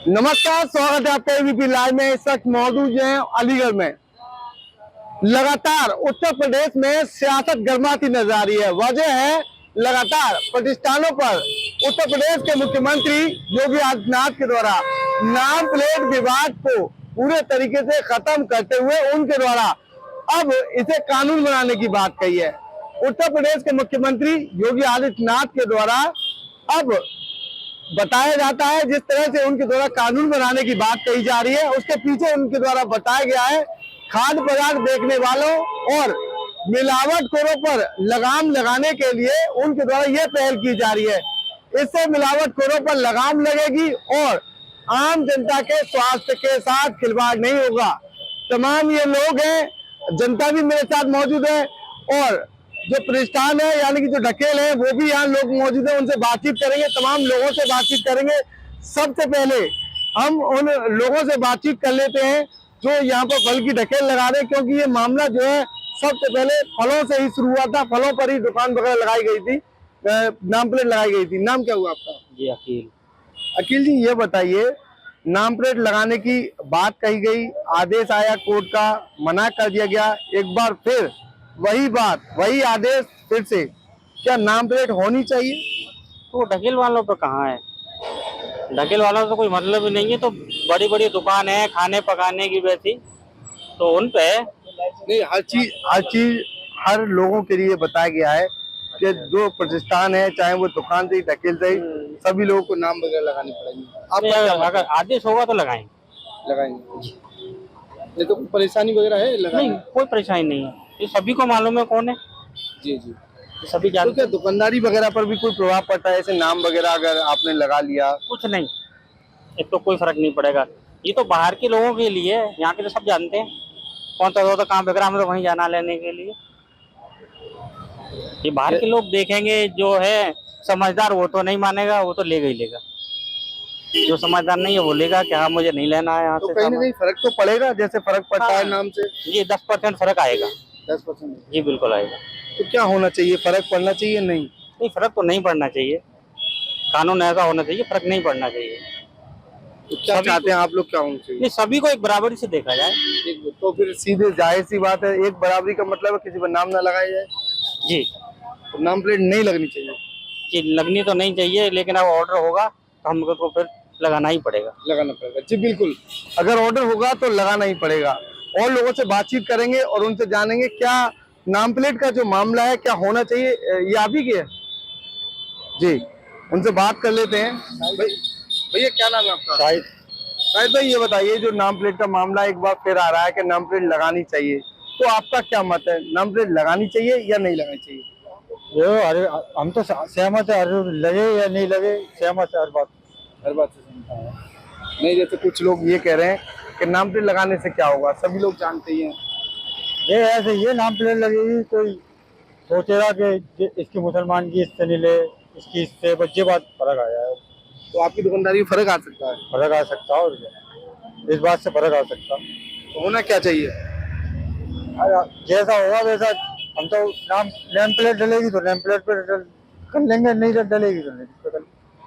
नमस्कार, स्वागत है आपका एबीपी लाइव में। इस वक्त मौजूद हैं अलीगढ़ में। लगातार उत्तर प्रदेश में सियासत गर्माती नजर आ रही है। वजह है लगातार प्रतिष्ठानों पर उत्तर प्रदेश के मुख्यमंत्री योगी आदित्यनाथ के द्वारा नाम प्लेट विवाद को पूरे तरीके से खत्म करते हुए उनके द्वारा अब इसे कानून बनाने की बात कही है। उत्तर प्रदेश के मुख्यमंत्री योगी आदित्यनाथ के द्वारा अब बताया जाता है, जिस तरह से उनके द्वारा कानून बनाने की बात कही जा रही है, उसके पीछे उनके द्वारा बताया गया है खाद्य पदार्थ बेचने वालों और मिलावटखोरों पर लगाम लगाने के लिए उनके द्वारा यह पहल की जा रही है। इससे मिलावटखोरों पर लगाम लगेगी और आम जनता के स्वास्थ्य के साथ खिलवाड़ नहीं होगा। तमाम ये लोग हैं, जनता भी मेरे साथ मौजूद है और जो प्रतिष्ठान है यानी कि जो ढकेल है वो भी यहाँ लोग मौजूद है, उनसे बातचीत करेंगे, तमाम लोगों से बातचीत करेंगे। सबसे पहले हम उन लोगों से बातचीत कर लेते हैं जो यहाँ पर फल की ढकेल लगा रहे हैं, क्योंकि ये मामला जो है सबसे पहले फलों से ही शुरू हुआ था। फलों पर ही दुकान वगैरह लगाई गई थी, नाम प्लेट लगाई गई थी। नाम क्या हुआ आपका? जी अकील। अकील जी, ये बताइए, नाम प्लेट लगाने की बात कही गई, आदेश आया कोर्ट का, मना कर दिया गया, एक बार फिर वही बात, वही आदेश फिर से, क्या नाम प्लेट होनी चाहिए? तो ढकेल वालों पे कहाँ है? ढकेल वालों से तो कोई मतलब ही नहीं है। तो बड़ी बड़ी दुकान है खाने पकाने की वैसी, तो उन पे नहीं, हर चीज हर लोगों के लिए बताया गया है कि जो प्रतिष्ठान है, चाहे वो दुकान से ही ढकेल से ही, सभी लोगों को नाम वगैरह लगानी पड़ेगी। अगर आदेश होगा तो लगाएंगे। लगाएंगे तो परेशानी वगैरह है? नहीं, कोई परेशानी नहीं है, ये सभी को मालूम है कौन है। जी जी, सभी जानते। तो क्या दुकानदारी वगैरह पर भी कोई प्रभाव पड़ता है, ऐसे नाम वगैरह अगर आपने लगा लिया? कुछ नहीं, एक तो कोई फर्क नहीं पड़ेगा। ये तो बाहर के लोगों के लिए, यहाँ के तो सब जानते हैं कौन सा तो काम बिगड़ा में, तो वहीं जाना लेने के लिए। ये बाहर के लोग देखेंगे, जो है समझदार वो तो नहीं मानेगा, वो तो लेगा ही लेगा। जो समझदार नहीं है वो लेगा कि हाँ मुझे नहीं लेना है यहाँ तो से। कहीं ना कहीं फर्क तो पड़ेगा, जैसे फर्क पड़ता है नाम से। ये 10% फर्क आएगा। 10%? जी बिल्कुल आएगा। तो क्या होना चाहिए, फर्क पड़ना चाहिए? नहीं, फर्क तो नहीं पड़ना चाहिए, कानून ऐसा होना चाहिए, फर्क नहीं पड़ना चाहिए। तो क्या चाहते हैं आप लोग, क्या होना चाहिए? ये सभी को एक बराबरी से देखा जाए। तो फिर सीधे जाहिर सी बात है, एक बराबरी का मतलब है किसी पर नाम ना लगाया जाए। जी, तो नाम प्लेट नहीं लगनी चाहिए? जी लगनी तो नहीं चाहिए, लेकिन अब ऑर्डर होगा तो हमको तो फिर लगाना ही पड़ेगा। लगाना पड़ेगा, जी बिल्कुल। अगर ऑर्डर होगा तो लगाना ही पड़ेगा। और लोगों से बातचीत करेंगे और उनसे जानेंगे क्या नाम प्लेट का जो मामला है क्या होना चाहिए। ये आप ही के? जी, उनसे बात कर लेते हैं। भैया क्या नाम है आपका? शायद शायद भाई, ये बताइए, जो नाम प्लेट का मामला एक बार फिर आ रहा है कि नाम प्लेट लगानी चाहिए, तो आपका क्या मत है, नाम प्लेट लगानी चाहिए या नहीं लगानी चाहिए? अरे हम तो सहमत है, लगे या नहीं लगे सहमत है, हर बात से सहमत है। नहीं, जैसे कुछ लोग ये कह रहे हैं कि नाम प्लेट लगाने से क्या होगा, सभी लोग जानते ही हैं। ये ऐसे ये नाम प्लेट लगेगी, कोई सोचेगा कि इसकी मुसलमान की इससे नहीं ले, इसकी इससे, बच्चे बात फर्क आया है। तो आपकी दुकानदारी में फर्क आ सकता है? फर्क आ सकता है, और क्या, इस बात से फर्क आ सकता। तो होना क्या चाहिए? जैसा होगा वैसा, हम तो नेम प्लेट डलेगी तो नेम प्लेट पे कर लेंगे, नहीं डलेगी तो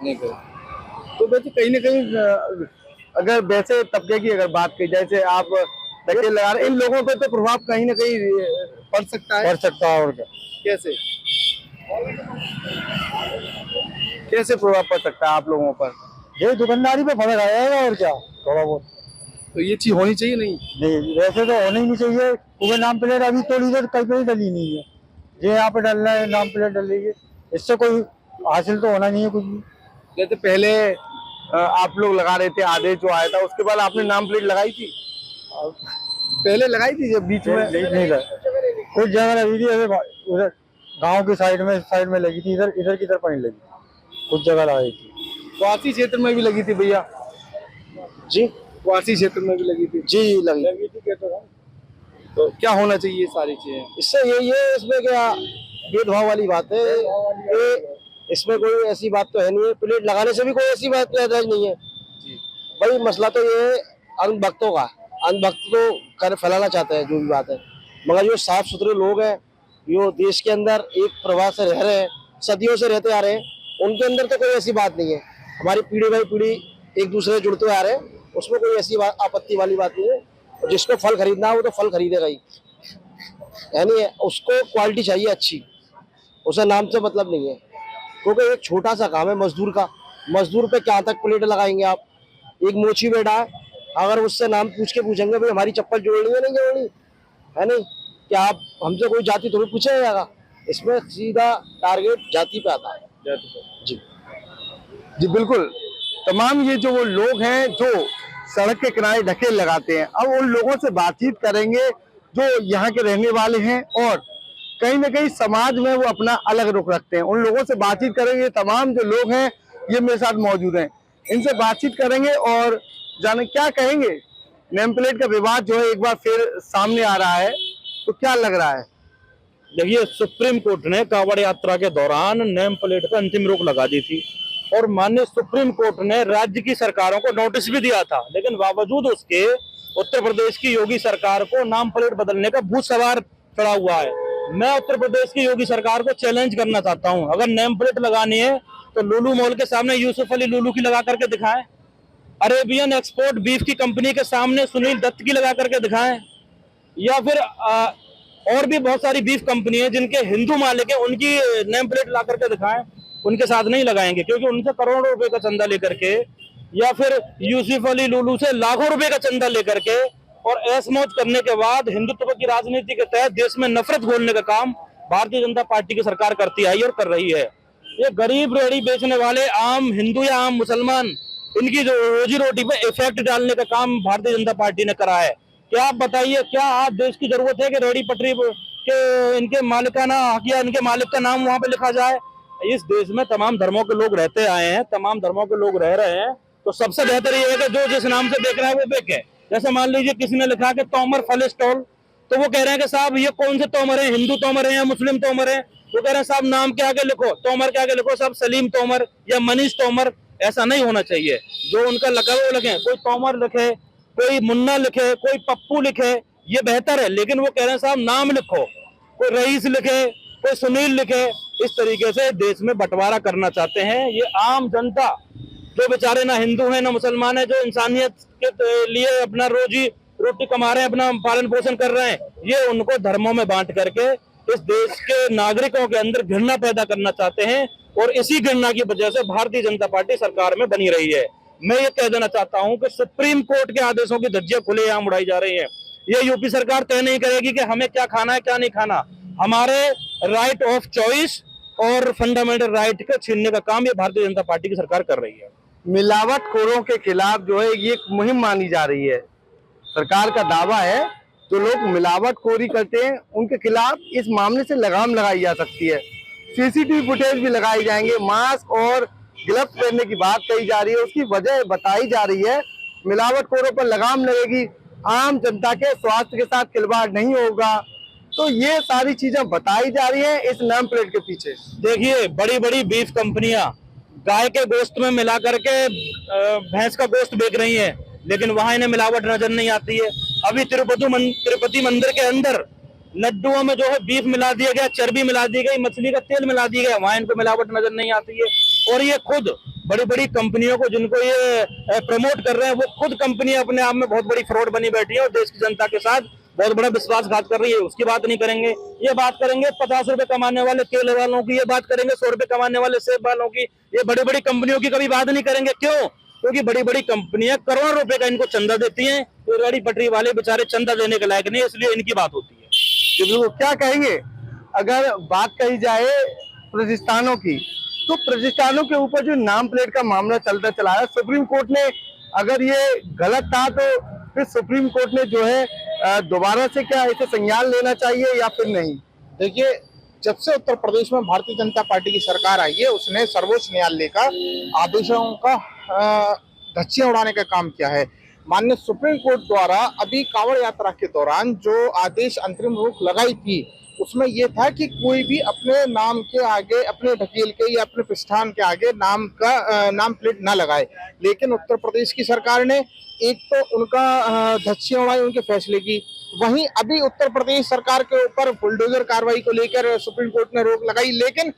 नहीं कर। तो वैसे कहीं ना कहीं अगर वैसे तबके की अगर बात की जाए, जैसे आप ढकेल लगा रहे, इन लोगों पे तो प्रभाव कहीं ना कहीं पड़ सकता है। पड़ सकता है, और क्या। कैसे कैसे प्रभाव पड़ सकता है आप लोगों पर? ये दुकानदारी पे फर्क आएगा, और क्या, थोड़ा बहुत। तो ये चीज होनी चाहिए? नहीं, वैसे तो होना ही नहीं चाहिए, क्योंकि नाम प्लेट अभी तो इधर कहीं पे डली नहीं है, ये यहाँ पे डलना है, नाम प्लेट डलेगी, इससे कोई हासिल तो होना नहीं है कुछ भी। जैसे पहले आप लोग लगा रहे थे, आदेश जो आया था उसके बाद आपने नाम प्लेट लगाई थी? पहले लगाई थी जब बीच में? नहीं लगा, कुछ जगह लगी थी, उधर गाँव की साइड में लगी थी, इधर की तरफ नहीं लगी, कुछ जगह लगाई थी। वासी क्षेत्र में भी लगी थी भैया? जी, वासी क्षेत्र में भी लगी थी? जी लगी थी। तो क्या होना चाहिए ये सारी चीजें? इससे ये इसमें क्या भेदभाव वाली बात है, इसमें कोई ऐसी बात तो है नहीं है, प्लेट लगाने से भी कोई ऐसी बात नहीं है। भाई मसला तो ये है अंधभक्तों का, अंधभक्त तो कर फैलाना चाहते हैं जो भी बात है, मगर जो साफ सुथरे लोग हैं, जो देश के अंदर एक प्रवाह से रह रहे हैं, सदियों से रहते आ रहे हैं, उनके अंदर तो कोई ऐसी बात नहीं है। हमारी पीढ़ी बाई पीढ़ी एक दूसरे से जुड़ते आ रहे हैं, उसमें कोई ऐसी आपत्ति वाली बात नहीं है। और जिसको फल खरीदना है वो तो फल खरीदेगा ही, यानी उसको क्वालिटी चाहिए अच्छी, उसे नाम से मतलब नहीं है। क्योंकि एक छोटा सा काम है मजदूर का, मजदूर पे क्या तक प्लेट लगाएंगे आप। एक मोची बैठा है, अगर उससे नाम पूछ के पूछेंगे भाई हमारी चप्पल जोड़नी है नहीं जोड़नी है, नहीं क्या आप हमसे कोई जाति थोड़ी पूछा जाएगा। इसमें सीधा टारगेट जाति पे आता है। जी जी बिल्कुल। तमाम ये जो वो लोग हैं जो सड़क के किनारे ढकेल लगाते हैं, अब उन लोगों से बातचीत करेंगे जो यहाँ के रहने वाले हैं और कहीं ना कहीं समाज में वो अपना अलग रुख रखते हैं। उन लोगों से बातचीत करेंगे। तमाम जो लोग हैं ये मेरे साथ मौजूद हैं, इनसे बातचीत करेंगे और जाने क्या कहेंगे। नेम प्लेट का विवाद जो है एक बार फिर सामने आ रहा है, तो क्या लग रहा है? देखिए, सुप्रीम कोर्ट ने कांवड़ यात्रा के दौरान नेम प्लेट पर अंतिम रोक लगा दी थी और माननीय सुप्रीम कोर्ट ने राज्य की सरकारों को नोटिस भी दिया था, लेकिन बावजूद उसके उत्तर प्रदेश की योगी सरकार को नाम प्लेट बदलने का भूत सवार चढ़ा हुआ है। मैं उत्तर प्रदेश की योगी सरकार को चैलेंज करना चाहता हूं, अगर नेम प्लेट लगानी है तो लुलु मॉल के सामने यूसुफ अली लुलु की लगा करके दिखाएं, अरेबियन एक्सपोर्ट बीफ की कंपनी के सामने सुनील दत्त की लगा करके दिखाएं, या फिर और भी बहुत सारी बीफ कंपनी है जिनके हिंदू मालिक है, उनकी नेम प्लेट ला करके दिखाएं। उनके साथ नहीं लगाएंगे क्योंकि उनसे करोड़ों रुपए का चंदा लेकर के या फिर यूसुफ अली लुलु से लाखों रुपए का चंदा लेकर के और ऐश मौज करने के बाद हिंदुत्व की राजनीति के तहत देश में नफरत घोलने का काम भारतीय जनता पार्टी की सरकार करती आई और कर रही है। ये गरीब रेहड़ी बेचने वाले आम हिंदू या आम मुसलमान, इनकी जो रोजी रोटी पे इफेक्ट डालने का काम भारतीय जनता पार्टी ने करा है। क्या आप बताइए, क्या आज देश की जरूरत है कि रेहड़ी पटरी के इनके मालिकाना हक या इनके मालिक का नाम वहां पे लिखा जाए? इस देश में तमाम धर्मों के लोग रहते आए हैं, तमाम धर्मों के लोग रह रहे हैं, तो सबसे बेहतर ये है कि जो जिस नाम से देख रहा है वो देखे। जैसे मान लीजिए किसी ने लिखा कि तोमर फल स्टॉल, तो वो कह रहे हैं कि साहब ये कौन से तोमर है, हिंदू तोमर है या मुस्लिम तोमर है? वो कह रहे हैं साहब नाम के आगे लिखो, तोमर के आगे लिखो साहब सलीम तोमर या मनीष तोमर। ऐसा नहीं होना चाहिए, जो उनका लगा वो लिखे, कोई तोमर लिखे, कोई मुन्ना लिखे, कोई पप्पू लिखे, ये बेहतर है। लेकिन वो कह रहे हैं साहब नाम लिखो, कोई रईस लिखे, कोई सुनील लिखे। इस तरीके से देश में बंटवारा करना चाहते हैं। ये आम जनता जो बेचारे ना हिंदू हैं ना मुसलमान है, जो इंसानियत के लिए अपना रोजी रोटी कमा रहे हैं, अपना पालन पोषण कर रहे हैं, ये उनको धर्मों में बांट करके इस देश के नागरिकों के अंदर घृणा पैदा करना चाहते हैं और इसी घृणा की वजह से भारतीय जनता पार्टी सरकार में बनी रही है। मैं ये कह देना चाहता हूं कि सुप्रीम कोर्ट के आदेशों की धज्जियां खुलेआम उड़ाई जा रही हैं। ये यूपी सरकार तय नहीं करेगी कि हमें क्या खाना है क्या नहीं खाना। हमारे राइट ऑफ चॉइस और फंडामेंटल राइट को छीनने का काम ये भारतीय जनता पार्टी की सरकार कर रही है। मिलावटखोरों के खिलाफ जो है ये एक मुहिम मानी जा रही है। सरकार का दावा है जो लोग मिलावटखोरी करते हैं उनके खिलाफ इस मामले से लगाम लगाई जा सकती है। सीसीटीवी फुटेज भी लगाई जाएंगे, मास्क और ग्लव्स पहनने की बात कही जा रही है, उसकी वजह बताई जा रही है। मिलावटखोरों पर लगाम लगेगी, आम जनता के स्वास्थ्य के साथ खिलवाड़ नहीं होगा। तो ये सारी चीजें बताई जा रही है इस नेम प्लेट के पीछे। देखिए, बड़ी बड़ी बीफ कंपनियां गाय के गोश्त में मिला करके भैंस का गोश्त बेच रही हैं, लेकिन वहां इन्हें मिलावट नजर नहीं आती है। अभी तिरुपति मंदिर के अंदर लड्डुओं में जो है बीफ मिला दिया गया, चर्बी मिला दी गई, मछली का तेल मिला दिया गया, वहां इनको मिलावट नजर नहीं आती है। और ये खुद बड़ी बड़ी कंपनियों को जिनको ये प्रमोट कर रहे हैं, वो खुद कंपनियां अपने आप में बहुत बड़ी फ्रॉड बनी बैठी है और देश की जनता के साथ बहुत बड़ा विश्वासघात कर रही है। उसकी बात नहीं करेंगे, ये बात करेंगे 50 रुपए कमाने वाले केले वालों की, ये बात करेंगे 100 रुपए कमाने वाले सेब वालों की। ये बड़ी बड़ी कंपनियों की कभी बात नहीं करेंगे। क्यों? क्योंकि बड़ी बड़ी कंपनियां करोड़ों रुपए का इनको चंदा देती हैं, तो गाड़ी पटरी वाले बेचारे चंदा देने के लायक नहीं, इसलिए इनकी बात होती है। तो क्या कहेंगे अगर बात कही जाए प्रतिष्ठानों की, तो प्रतिष्ठानों के ऊपर जो नाम प्लेट का मामला चलता चला है, सुप्रीम कोर्ट ने अगर ये गलत था तो फिर सुप्रीम कोर्ट ने जो है दोबारा से क्या इसे संज्ञान लेना चाहिए या फिर नहीं? देखिए, जब से उत्तर प्रदेश में भारतीय जनता पार्टी की सरकार आई है, उसने सर्वोच्च न्यायालय का आदेशों का धज्जियां उड़ाने का काम किया है। माननीय सुप्रीम कोर्ट द्वारा अभी कांवड़ यात्रा के दौरान जो आदेश अंतरिम रोक लगाई थी, उसमें यह था कि कोई भी अपने नाम के आगे, अपने ढकेल के या अपने प्रस्थान के आगे नाम प्लेट ना लगाए। लेकिन उत्तर प्रदेश की सरकार ने एक तो उनका धज्जियां उड़ाई उनके फैसले की, वहीं अभी उत्तर प्रदेश सरकार के ऊपर बुलडोजर कार्रवाई को लेकर सुप्रीम कोर्ट ने रोक लगाई। लेकिन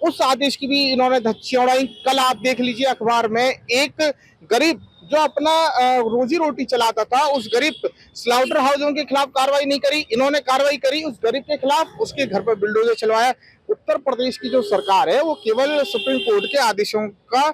उस आदेश की भी इन्होंने धज्जियां उड़ाई। कल आप देख लीजिए अखबार में, एक गरीब जो अपना रोजी रोटी चलाता था, उस गरीब स्लाउटर हाउसों के खिलाफ कार्रवाई नहीं करी, इन्होंने कार्रवाई करी उस गरीब के खिलाफ, उसके घर पर बुलडोजर चलवाया। उत्तर प्रदेश की जो सरकार है वो केवल सुप्रीम कोर्ट के आदेशों का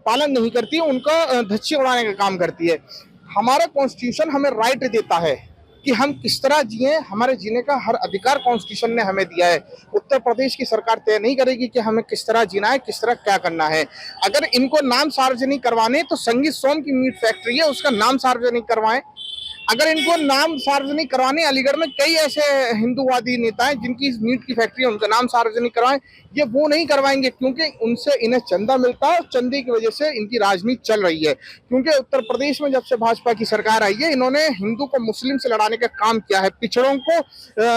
पालन नहीं करती, उनका धज्जियां उड़ाने का काम करती है। हमारा कॉन्स्टिट्यूशन हमें राइट देता है कि हम किस तरह जिए, हमारे जीने का हर अधिकार कॉन्स्टिट्यूशन ने हमें दिया है। उत्तर प्रदेश की सरकार तय नहीं करेगी कि हमें किस तरह जीना है, किस तरह क्या करना है। अगर इनको नाम सार्वजनिक करवाने तो संगीत सोम की मीट फैक्ट्री है, उसका नाम सार्वजनिक करवाएं। अगर इनको नाम सार्वजनिक करवाने, अलीगढ़ में कई ऐसे हिंदूवादी नेता हैं जिनकी मीट की फैक्ट्री है, उनका नाम सार्वजनिक करवाएं। ये वो नहीं करवाएंगे क्योंकि उनसे इन्हें चंदा मिलता है और चंदे की वजह से इनकी राजनीति चल रही है। क्योंकि उत्तर प्रदेश में जब से भाजपा की सरकार आई है, इन्होंने हिंदू को मुस्लिम से लड़ाने का काम किया है, पिछड़ों को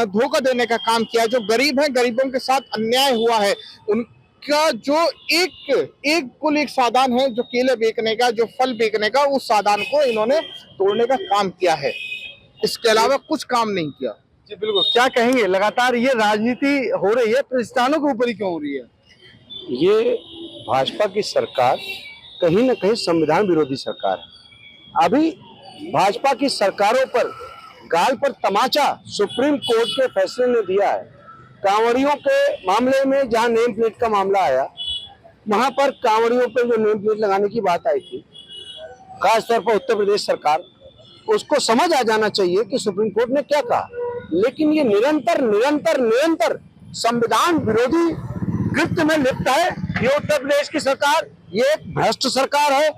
धोखा देने का काम किया है। जो गरीब हैं, गरीबों के साथ अन्याय हुआ है, उनका जो एक कुल एक साधन है, जो केले बेचने का, जो फल बेचने का, उस साधन को इन्होंने तोड़ने का काम किया है। इसके अलावा कुछ काम नहीं किया। जी बिल्कुल, क्या कहेंगे, लगातार ये राजनीति हो रही है, प्रतिष्ठानों के ऊपर ही क्यों हो रही है? ये भाजपा की सरकार कहीं न कहीं संविधान विरोधी सरकार है। अभी भाजपा की सरकारों पर गाल पर तमाचा सुप्रीम कोर्ट के फैसले ने दिया है। कांवड़ियों के मामले में जहां नेम प्लेट का मामला आया, वहां पर कांवड़ियों पर जो नेम प्लेट लगाने की बात आई थी, खासतौर पर उत्तर प्रदेश सरकार, उसको समझ आ जाना चाहिए कि सुप्रीम कोर्ट ने क्या कहा। लेकिन ये निरंतर संविधान विरोधी कृत्य में लिप्त है। ये उत्तर प्रदेश की सरकार, ये एक भ्रष्ट सरकार है।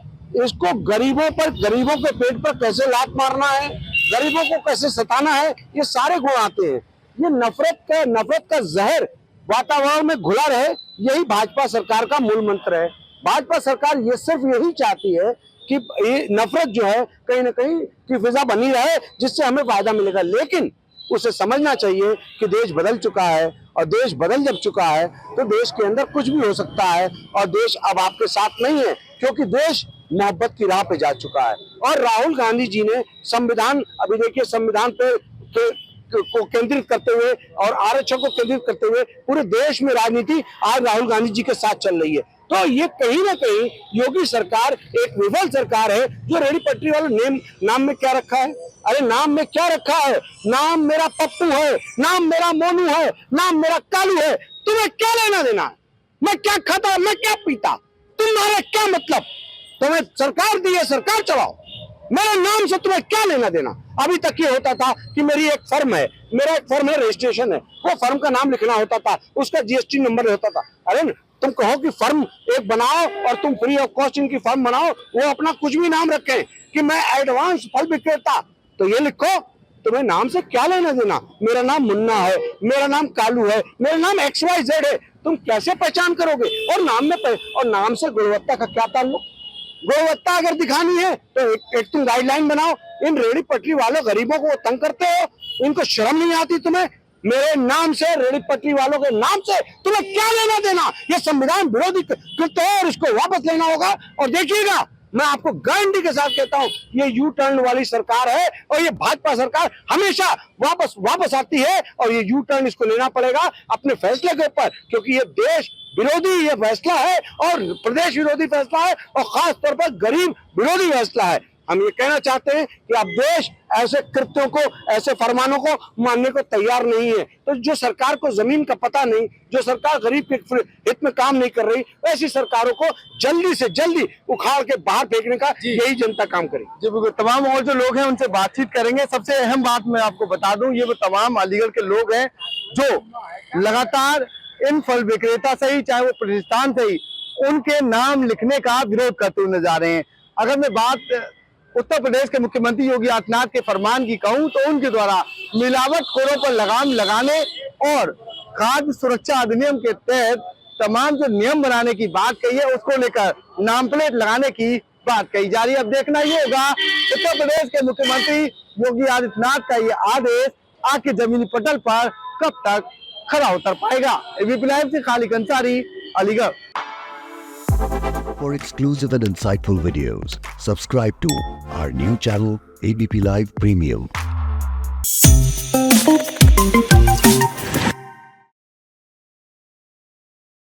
इसको गरीबों के पेट पर कैसे लात मारना है, गरीबों को कैसे सताना है, ये सारे गुण आते हैं। ये नफरत का जहर वातावरण में घुला रहे, यही भाजपा सरकार का मूल मंत्र है। भाजपा सरकार ये सिर्फ यही चाहती है कि ये नफरत जो है कहीं ना कहीं की फिजा बनी रहे, जिससे हमें फायदा मिलेगा। लेकिन उसे समझना चाहिए कि देश बदल चुका है, और देश बदल जब चुका है तो देश के अंदर कुछ भी हो सकता है, और देश अब आपके साथ नहीं है, क्योंकि देश मोहब्बत की राह पे जा चुका है। और राहुल गांधी जी ने संविधान, अभी देखिए, संविधान पे को केंद्रित करते हुए और आरक्षण को केंद्रित करते हुए पूरे देश में राजनीति आज राहुल गांधी जी के साथ चल रही है। तो ये कहीं ना कहीं योगी सरकार एक विफल सरकार है। जो रेहड़ी पटरी वाले नाम में क्या रखा है? अरे नाम में क्या रखा है? नाम मेरा पप्पू है, नाम मेरा मोनू है, नाम मेरा कालू है। तुम्हें क्या लेना देना है? मैं क्या खाता, मैं क्या पीता, तुम्हारा क्या मतलब? तुम्हें सरकार दी है, सरकार चलाओ, मेरे नाम से तुम्हें क्या लेना देना? अभी तक ये होता था कि मेरी एक फर्म है, मेरा एक फर्म है, रजिस्ट्रेशन है, वो फर्म का नाम लिखना होता था, उसका जीएसटी नंबर होता था। अरे तुम कहो कि फर्म एक बनाओ और तुम फ्री ऑफ कॉस्ट इनकी फर्म बनाओ, वो अपना कुछ भी नाम रखें कि मैं एडवांस फल विक्रेता, तो ये लिखो। तुम्हें नाम से क्या लेना देना? मेरा नाम मुन्ना है, मेरा नाम कालू है, मेरा नाम XYZ है, तुम कैसे पहचान करोगे? और नाम से गुणवत्ता का क्या ताल्लुक? गुणवत्ता अगर दिखानी है तो एक तुम गाइडलाइन बनाओ। इन रेहड़ी पटरी वालों गरीबों को तंग करते हो, इनको शर्म नहीं आती तुम्हें? मेरे नाम से, रेहड़ी पटरी वालों के नाम से तुम्हें क्या लेना देना? ये संविधान विरोधी कृत्य है और इसको वापस लेना होगा। और देखिएगा, मैं आपको गारंटी के साथ कहता हूं, ये यू टर्न वाली सरकार है और ये भाजपा सरकार हमेशा वापस आती है, और ये यू टर्न इसको लेना पड़ेगा अपने फैसले के ऊपर, क्योंकि ये देश विरोधी ये फैसला है और प्रदेश विरोधी फैसला है और खास तौर पर गरीब विरोधी फैसला है। हम ये कहना चाहते हैं कि अब देश ऐसे कृत्यों को, ऐसे फरमानों को मानने को तैयार नहीं है। तो जो सरकार को जमीन का पता नहीं, जो सरकार गरीब के हित में काम नहीं कर रही, ऐसी सरकारों को जल्दी से जल्दी उखाड़ के बाहर फेंकने का यही जनता काम करे। जी बिल्कुल, तमाम और जो लोग हैं उनसे बातचीत करेंगे। सबसे अहम बात मैं आपको बता दूं, ये वो तमाम अलीगढ़ के लोग हैं जो लगातार इन फल विक्रेता से ही, चाहे वो प्रतिष्ठान से ही, उनके नाम लिखने का विरोध करते हुए नजर आ रहे हैं। अगर मैं बात उत्तर प्रदेश के मुख्यमंत्री योगी आदित्यनाथ के फरमान की कहूं तो उनके द्वारा मिलावटखोरों पर लगाम लगाने और खाद्य सुरक्षा अधिनियम के तहत तमाम जो नियम बनाने की बात कही है, उसको लेकर नाम प्लेट लगाने की बात कही जा रही है। अब देखना ये होगा उत्तर प्रदेश के मुख्यमंत्री योगी आदित्यनाथ का ये आदेश आके जमीनी पटल पर कब तक खरा उतर पाएगा। एबीपी लाइव से Khalid Ansari, Aligarh. For exclusive and insightful videos, subscribe to our new channel ABP Live Premium.